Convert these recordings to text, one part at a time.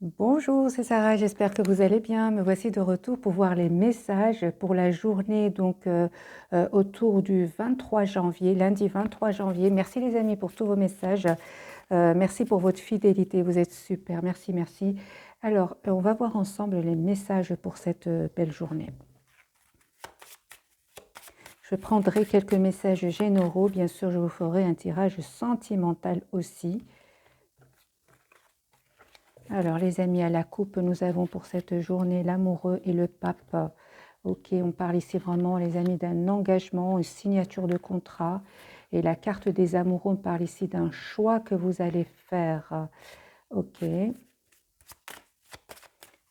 Bonjour, c'est Sarah, j'espère que vous allez bien. Me voici de retour pour voir les messages pour la journée autour du 23 janvier, lundi 23 janvier. Merci les amis pour tous vos messages. Merci pour votre fidélité, vous êtes super. Merci, merci. Alors, on va voir ensemble les messages pour cette belle journée. Je prendrai quelques messages généraux. Bien sûr, je vous ferai un tirage sentimental aussi. Alors, les amis, à la coupe, nous avons pour cette journée l'amoureux et le pape. Ok, on parle ici vraiment, les amis, d'un engagement, une signature de contrat. Et la carte des amoureux, on parle ici d'un choix que vous allez faire. Ok.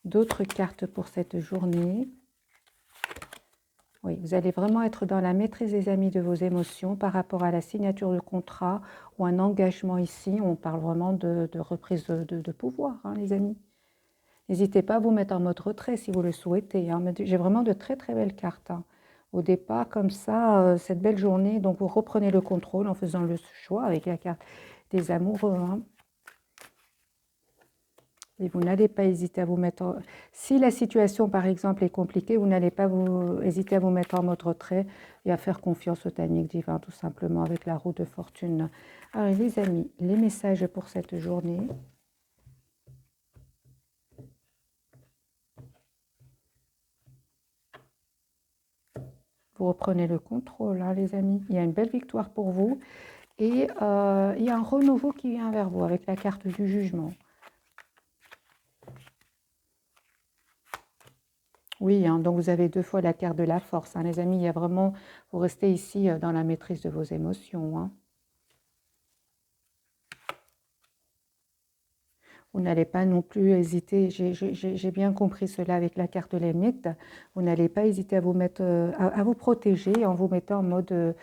D'autres cartes pour cette journée. Oui, vous allez vraiment être dans la maîtrise des amis de vos émotions par rapport à la signature de contrat ou un engagement ici. On parle vraiment de reprise de pouvoir, hein, les amis. N'hésitez pas à vous mettre en mode retrait si vous le souhaitez, hein. J'ai vraiment de très très belles cartes, hein. Au départ, comme ça, cette belle journée, donc vous reprenez le contrôle en faisant le choix avec la carte des amoureux, hein. Et vous n'allez pas hésiter à vous mettre Si la situation, par exemple, est compliquée, vous n'allez pas hésiter à vous mettre en mode retrait et à faire confiance au timing divin, tout simplement, avec la roue de fortune. Alors, les amis, les messages pour cette journée. Vous reprenez le contrôle, hein, les amis. Il y a une belle victoire pour vous. Et il y a un renouveau qui vient vers vous avec la carte du jugement. Oui, hein, donc vous avez deux fois la carte de la force, hein, les amis. Il y a vraiment, vous restez ici dans la maîtrise de vos émotions, hein. Vous n'allez pas non plus hésiter, j'ai bien compris cela avec la carte de l'ermite, vous n'allez pas hésiter à vous mettre, à vous protéger en vous mettant en mode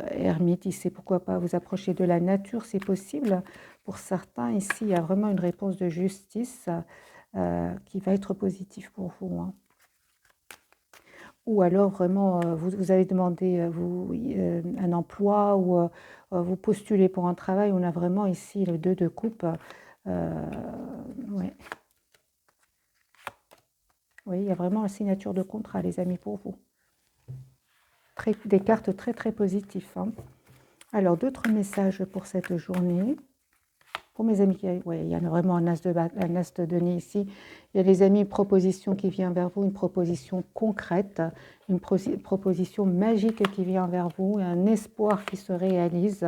ermite ici, pourquoi pas vous approcher de la nature, c'est possible. Pour certains, ici, il y a vraiment une réponse de justice qui va être positive pour vous, hein. Ou alors vraiment, vous avez demandé un emploi ou vous postulez pour un travail, on a vraiment ici le 2 de coupe. Ouais. Oui, il y a vraiment la signature de contrat, les amis, pour vous. Des cartes très, très positives, hein. Alors, d'autres messages pour cette journée. Pour mes amis, il y a vraiment un as de denier ici. Il y a les amis, une proposition qui vient vers vous, une proposition concrète, une proposition magique qui vient vers vous, un espoir qui se réalise.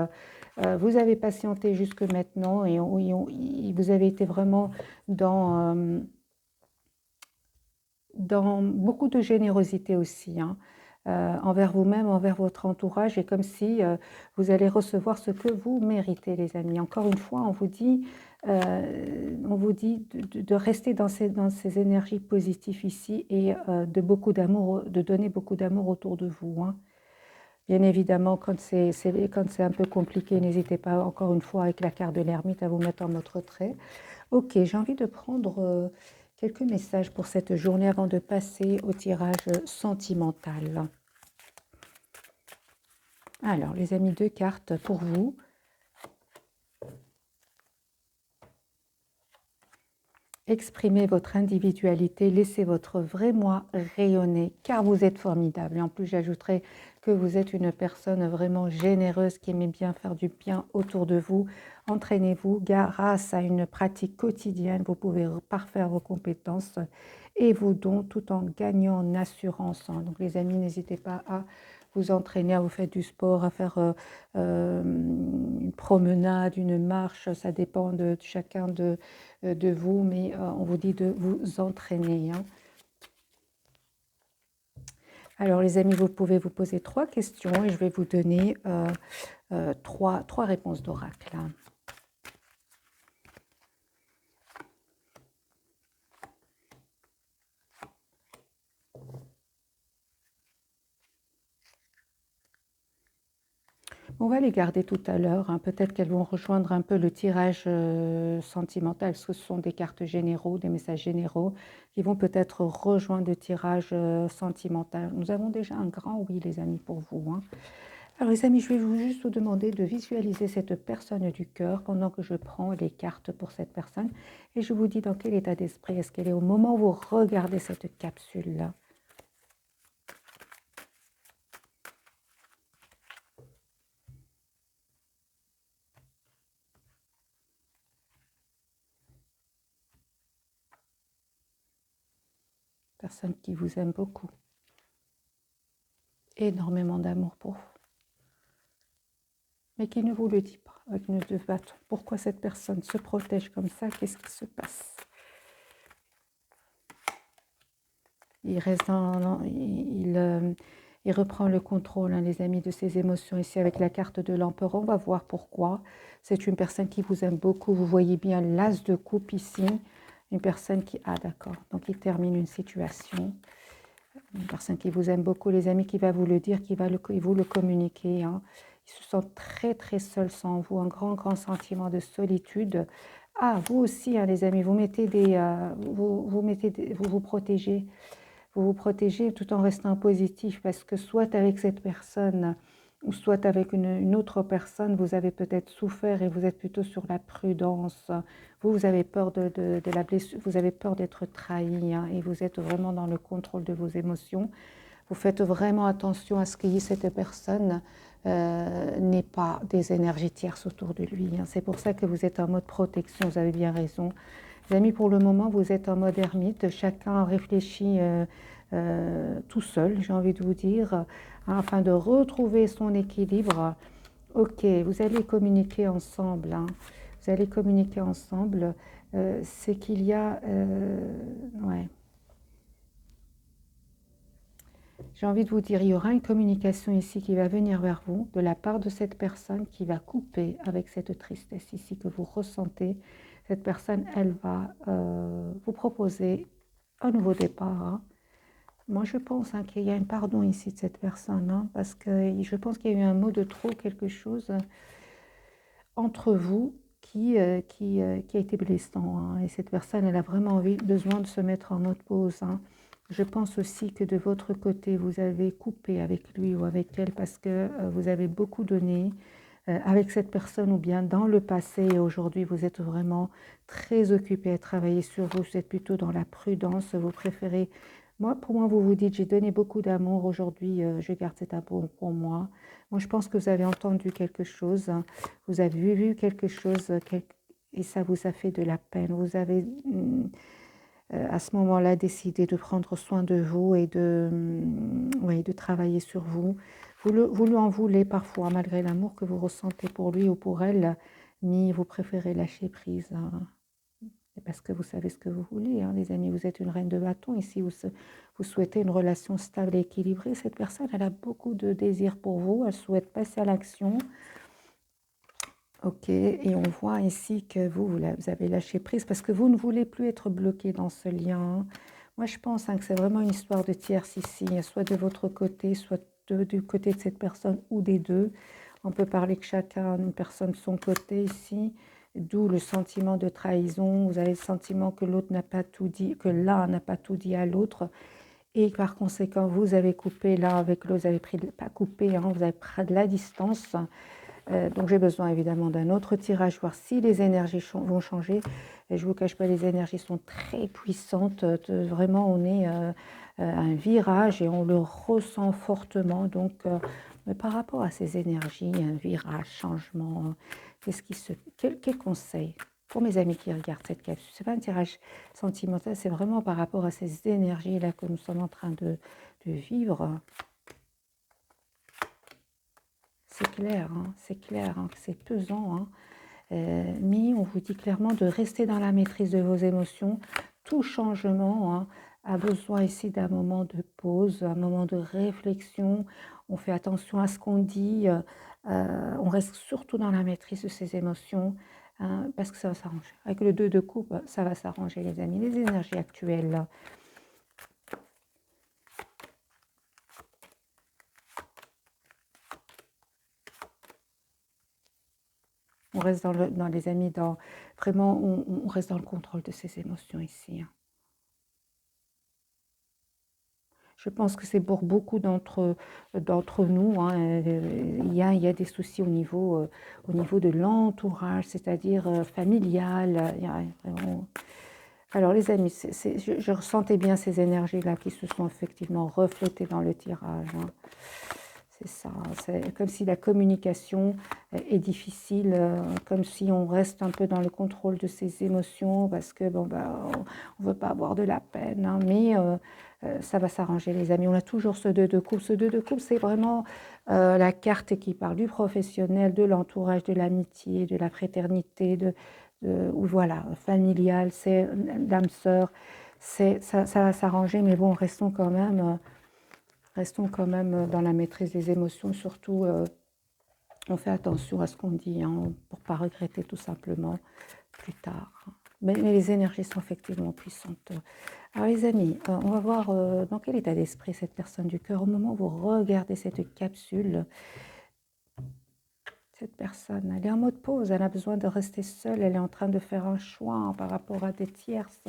Vous avez patienté jusque maintenant et vous avez été vraiment dans beaucoup de générosité aussi, hein, envers vous-même, envers votre entourage, et comme si vous allez recevoir ce que vous méritez, les amis. Encore une fois, on vous dit de rester dans ces énergies positives ici et de donner beaucoup d'amour autour de vous, hein. Bien évidemment, quand c'est un peu compliqué, n'hésitez pas encore une fois avec la carte de l'ermite à vous mettre en mode retrait. Ok, j'ai envie de prendre quelques messages pour cette journée avant de passer au tirage sentimental. Alors, les amis, deux cartes pour vous. Exprimez votre individualité, laissez votre vrai moi rayonner, car vous êtes formidable. Et en plus, j'ajouterai que vous êtes une personne vraiment généreuse qui aimait bien faire du bien autour de vous. Entraînez-vous grâce à une pratique quotidienne. Vous pouvez parfaire vos compétences et vos dons tout en gagnant en assurance. Donc les amis, n'hésitez pas à vous entraîner, à vous faire du sport, à faire une promenade, une marche. Ça dépend de chacun de vous, mais on vous dit de vous entraîner, hein. Alors les amis, vous pouvez vous poser 3 questions et je vais vous donner trois réponses d'oracle, hein. On va les garder tout à l'heure, hein. Peut-être qu'elles vont rejoindre un peu le tirage sentimental, parce que ce sont des cartes généraux, des messages généraux, qui vont peut-être rejoindre le tirage sentimental. Nous avons déjà un grand oui, les amis, pour vous, hein. Alors les amis, je vais juste vous demander de visualiser cette personne du cœur pendant que je prends les cartes pour cette personne et je vous dis dans quel état d'esprit est-ce qu'elle est au moment où vous regardez cette capsule-là. Personne qui vous aime beaucoup. Énormément d'amour pour vous. Mais qui ne vous le dit pas avec une de bâton. Pourquoi cette personne se protège comme ça? Qu'est-ce qui se passe? Il reste il reprend le contrôle, hein, les amis, de ses émotions. Ici, avec la carte de l'empereur, on va voir pourquoi. C'est une personne qui vous aime beaucoup. Vous voyez bien l'as de coupe ici. Une personne qui... Ah, d'accord. Donc, il termine une situation. Une personne qui vous aime beaucoup, les amis, qui va vous le dire, qui va vous le communiquer. Hein. Ils se sentent très, très seuls sans vous. Un grand, grand sentiment de solitude. Ah, vous aussi, hein, les amis, vous mettez vous vous protégez. Vous vous protégez tout en restant positif parce que soit avec cette personne ou soit avec une autre personne, vous avez peut-être souffert et vous êtes plutôt sur la prudence. Vous avez peur de la blessure, vous avez peur d'être trahi, hein, et vous êtes vraiment dans le contrôle de vos émotions. Vous faites vraiment attention à ce que cette personne n'ait pas des énergies tierces autour de lui. Hein. C'est pour ça que vous êtes en mode protection, vous avez bien raison. Les amis, pour le moment, vous êtes en mode ermite. Chacun réfléchit tout seul, j'ai envie de vous dire, hein, afin de retrouver son équilibre. Ok, vous allez communiquer ensemble. Hein. Vous allez communiquer ensemble. C'est qu'il y a... ouais. J'ai envie de vous dire, il y aura une communication ici qui va venir vers vous de la part de cette personne qui va couper avec cette tristesse ici que vous ressentez. Cette personne, elle va vous proposer un nouveau départ. Hein. Moi, je pense qu'il y a un pardon ici de cette personne, hein, parce que je pense qu'il y a eu un mot de trop, quelque chose entre vous qui a été blessant. Hein, et cette personne, elle a vraiment besoin de se mettre en mode pause. Hein. Je pense aussi que de votre côté, vous avez coupé avec lui ou avec elle parce que vous avez beaucoup donné avec cette personne ou bien dans le passé et aujourd'hui, vous êtes vraiment très occupé à travailler sur vous. Vous êtes plutôt dans la prudence. Vous préférez... Pour moi, vous vous dites, j'ai donné beaucoup d'amour. Aujourd'hui, je garde cet amour pour moi. Moi, je pense que vous avez entendu quelque chose. Hein. Vous avez vu quelque chose et ça vous a fait de la peine. Vous avez... à ce moment-là, décidé de prendre soin de vous et oui, de travailler sur vous. Vous lui en voulez parfois, malgré l'amour que vous ressentez pour lui ou pour elle, mais vous préférez lâcher prise. Hein. Parce que vous savez ce que vous voulez, hein, les amis. Vous êtes une reine de bâton. Ici, vous souhaitez une relation stable et équilibrée. Cette personne, elle a beaucoup de désir pour vous. Elle souhaite passer à l'action. Ok, et on voit ici que vous avez lâché prise parce que vous ne voulez plus être bloqué dans ce lien. Moi, je pense que c'est vraiment une histoire de tierce ici, soit de votre côté, soit du côté de cette personne ou des deux. On peut parler que chacun, une personne de son côté ici, d'où le sentiment de trahison. Vous avez le sentiment que l'autre n'a pas tout dit, que l'un n'a pas tout dit à l'autre. Et par conséquent, vous avez coupé l'un avec l'autre, vous avez pas coupé, hein, vous avez pris de la distance. Donc j'ai besoin évidemment d'un autre tirage, voir si les énergies vont changer. Et je ne vous cache pas, les énergies sont très puissantes. Vraiment, on est à un virage et on le ressent fortement. Donc, mais par rapport à ces énergies, un virage, changement, quel conseil pour mes amis qui regardent cette capsule? Ce n'est pas un tirage sentimental, c'est vraiment par rapport à ces énergies-là que nous sommes en train de vivre. C'est clair, hein, que c'est pesant. Hein. Mais on vous dit clairement de rester dans la maîtrise de vos émotions. Tout changement hein, a besoin ici d'un moment de pause, un moment de réflexion. On fait attention à ce qu'on dit. On reste surtout dans la maîtrise de ses émotions hein, parce que ça va s'arranger. Avec le 2 de coupe, ça va s'arranger les amis. Les énergies actuelles... On reste dans les amis, vraiment, on reste dans le contrôle de ses émotions ici. Hein. Je pense que c'est pour beaucoup d'entre nous, hein, il y a des soucis au niveau de l'entourage, c'est-à-dire familial. Alors les amis, je ressentais bien ces énergies-là qui se sont effectivement reflétées dans le tirage, hein. C'est ça, c'est comme si la communication est difficile, comme si on reste un peu dans le contrôle de ses émotions parce que bon, bah, on ne veut pas avoir de la peine, hein, mais ça va s'arranger les amis. On a toujours ce 2 de coupe. Ce 2 de coupe, c'est vraiment la carte qui parle du professionnel, de l'entourage, de l'amitié, de la fraternité, ou voilà, familial, c'est l'âme sœur. Ça va s'arranger, mais bon, restons quand même dans la maîtrise des émotions, surtout on fait attention à ce qu'on dit, hein, pour ne pas regretter tout simplement plus tard. Mais les énergies sont effectivement puissantes. Alors les amis, on va voir dans quel état d'esprit cette personne du cœur au moment où vous regardez cette capsule. Cette personne, elle est en mode pause, elle a besoin de rester seule, elle est en train de faire un choix par rapport à des tierces,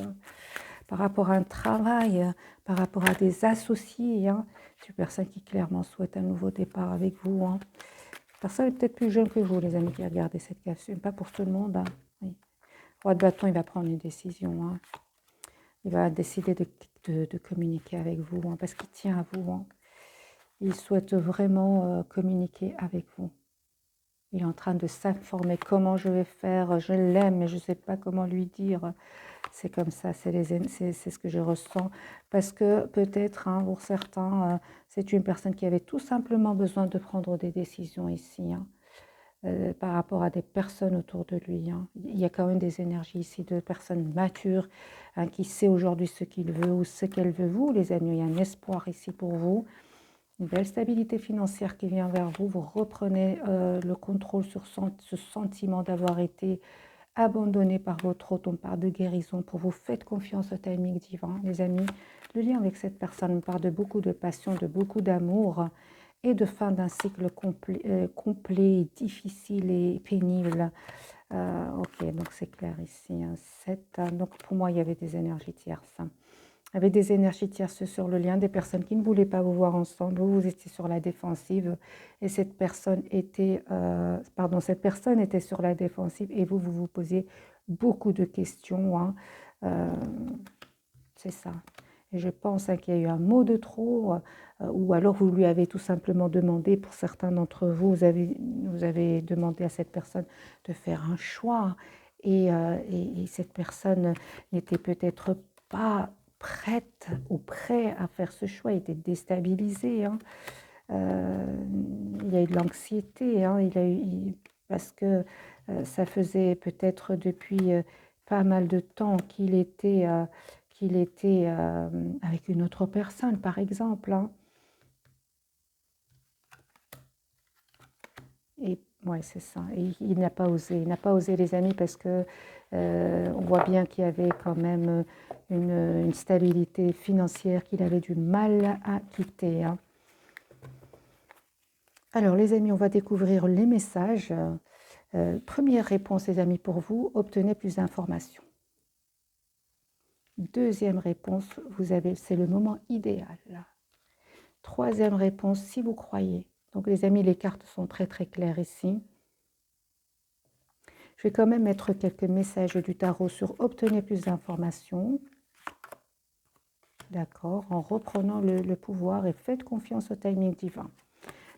par rapport à un travail, par rapport à des associés. Hein. C'est une personne qui clairement souhaite un nouveau départ avec vous. Hein. Cette personne est peut-être plus jeune que vous, les amis, qui regardez cette capsule. Pas pour tout le monde. Hein. Oui. Roi de bâton, il va prendre une décision. Hein. Il va décider de communiquer avec vous, hein, parce qu'il tient à vous. Hein. Il souhaite vraiment communiquer avec vous. Il est en train de s'informer comment je vais faire. Je l'aime, mais je ne sais pas comment lui dire. C'est comme ça, c'est ce que je ressens. Parce que peut-être, hein, pour certains, c'est une personne qui avait tout simplement besoin de prendre des décisions ici, hein, par rapport à des personnes autour de lui. Hein. Il y a quand même des énergies ici de personnes matures, hein, qui sait aujourd'hui ce qu'il veut ou ce qu'elle veut. Vous, les amis, il y a un espoir ici pour vous. Une belle stabilité financière qui vient vers vous. Vous reprenez le contrôle sur ce sentiment d'avoir été abandonné par votre hôte. On parle de guérison pour vous. Faites confiance au timing divin, les amis. Le lien avec cette personne me parle de beaucoup de passion, de beaucoup d'amour et de fin d'un cycle complet, difficile et pénible. Ok, donc c'est clair ici. Hein, donc pour moi, il y avait des énergies tierces. Il y avait des énergies tierces sur le lien, des personnes qui ne voulaient pas vous voir ensemble. Vous étiez sur la défensive et cette personne était sur la défensive et vous posiez beaucoup de questions. Hein. C'est ça. Et je pense, hein, qu'il y a eu un mot de trop, ou alors vous lui avez tout simplement demandé, pour certains d'entre vous, vous avez demandé à cette personne de faire un choix et cette personne n'était peut-être pas prête ou prêt à faire ce choix, il était déstabilisé. Hein. Il y a eu de l'anxiété, hein, parce que ça faisait peut-être depuis pas mal de temps qu'il était avec une autre personne, par exemple. Hein. Et ouais, c'est ça. Et il n'a pas osé, les amis, parce que on voit bien qu'il y avait quand même une stabilité financière qu'il avait du mal à quitter. Hein. Alors, les amis, on va découvrir les messages. Première réponse, les amis, pour vous, obtenez plus d'informations. Deuxième réponse, c'est le moment idéal. Troisième réponse, si vous croyez. Donc, les amis, les cartes sont très, très claires ici. Je vais quand même mettre quelques messages du tarot sur obtenez plus d'informations. D'accord, en reprenant le pouvoir et faites confiance au timing divin.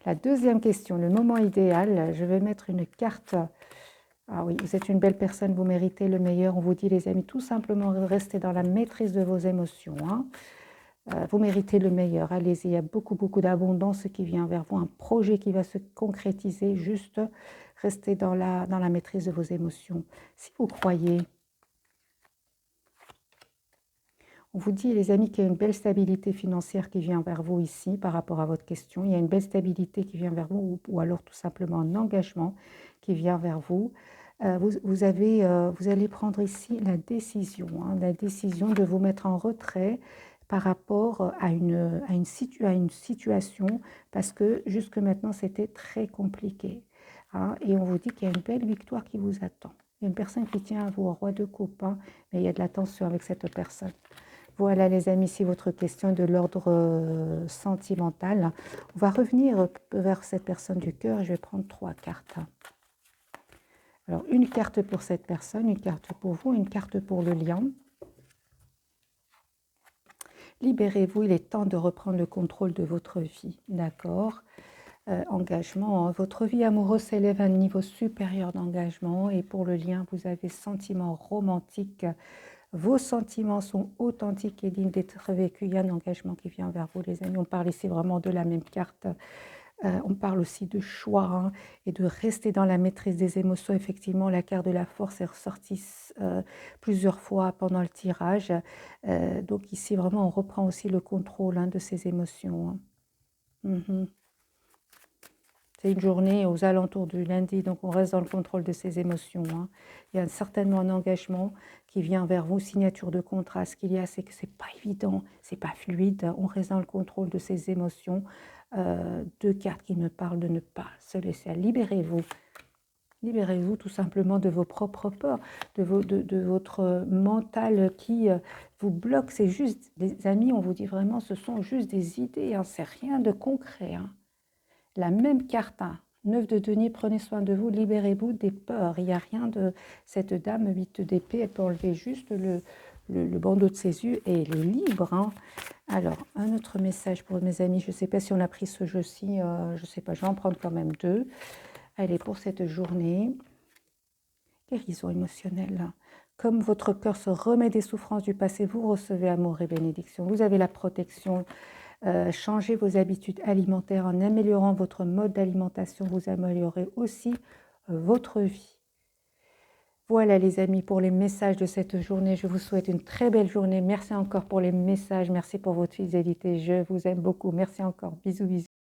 La deuxième question, le moment idéal, je vais mettre une carte. Ah oui, vous êtes une belle personne, vous méritez le meilleur. On vous dit, les amis, tout simplement restez dans la maîtrise de vos émotions. Hein. Vous méritez le meilleur. Allez-y, il y a beaucoup, beaucoup d'abondance qui vient vers vous. Un projet qui va se concrétiser. Juste restez dans la maîtrise de vos émotions. Si vous croyez, on vous dit, les amis, qu'il y a une belle stabilité financière qui vient vers vous ici par rapport à votre question. Il y a une belle stabilité qui vient vers vous ou alors tout simplement un engagement qui vient vers vous. Vous allez prendre ici la décision de vous mettre en retrait par rapport à une situation parce que jusque maintenant, c'était très compliqué. Hein, et on vous dit qu'il y a une belle victoire qui vous attend. Il y a une personne qui tient à vous, roi de coupe, hein, mais il y a de la tension avec cette personne. Voilà les amis, si votre question est de l'ordre sentimental, on va revenir vers cette personne du cœur et je vais prendre 3 cartes. Alors une carte pour cette personne, une carte pour vous, une carte pour le lion. Libérez-vous, il est temps de reprendre le contrôle de votre vie, d'accord? Engagement, votre vie amoureuse s'élève à un niveau supérieur d'engagement et pour le lien, vous avez sentiments romantiques. Vos sentiments sont authentiques et dignes d'être vécus. Il y a un engagement qui vient vers vous, les amis. On parle ici vraiment de la même carte. On parle aussi de choix hein, et de rester dans la maîtrise des émotions. Effectivement, la carte de la force est ressortie plusieurs fois pendant le tirage. Donc ici, vraiment, on reprend aussi le contrôle hein, de ces émotions. Hein. C'est une journée aux alentours du lundi, donc on reste dans le contrôle de ses émotions. Hein. Il y a certainement un engagement qui vient vers vous, signature de contrat. Ce qu'il y a, c'est que ce n'est pas évident, ce n'est pas fluide. On reste dans le contrôle de ses émotions. 2 cartes qui me parlent de ne pas se laisser aller. Libérez-vous. Libérez-vous tout simplement de vos propres peurs, de votre mental qui vous bloque. C'est juste, les amis, on vous dit vraiment, ce sont juste des idées, hein, c'est rien de concret. Hein. La même carte, hein, 9 de denier, prenez soin de vous, libérez-vous des peurs. Il n'y a rien de... Cette dame, 8 d'épée, elle peut enlever juste le bandeau de ses yeux et elle est libre. Hein. Alors, un autre message pour mes amis. Je ne sais pas si on a pris ce jeu-ci, je ne sais pas, je vais en prendre quand même 2. Allez, pour cette journée, guérison émotionnelle. Comme votre cœur se remet des souffrances du passé, vous recevez amour et bénédiction. Vous avez la protection. Changez vos habitudes alimentaires en améliorant votre mode d'alimentation. Vous améliorez aussi votre vie. Voilà les amis pour les messages de cette journée. Je vous souhaite une très belle journée. Merci encore pour les messages. Merci pour votre fidélité. Je vous aime beaucoup. Merci encore. Bisous, bisous.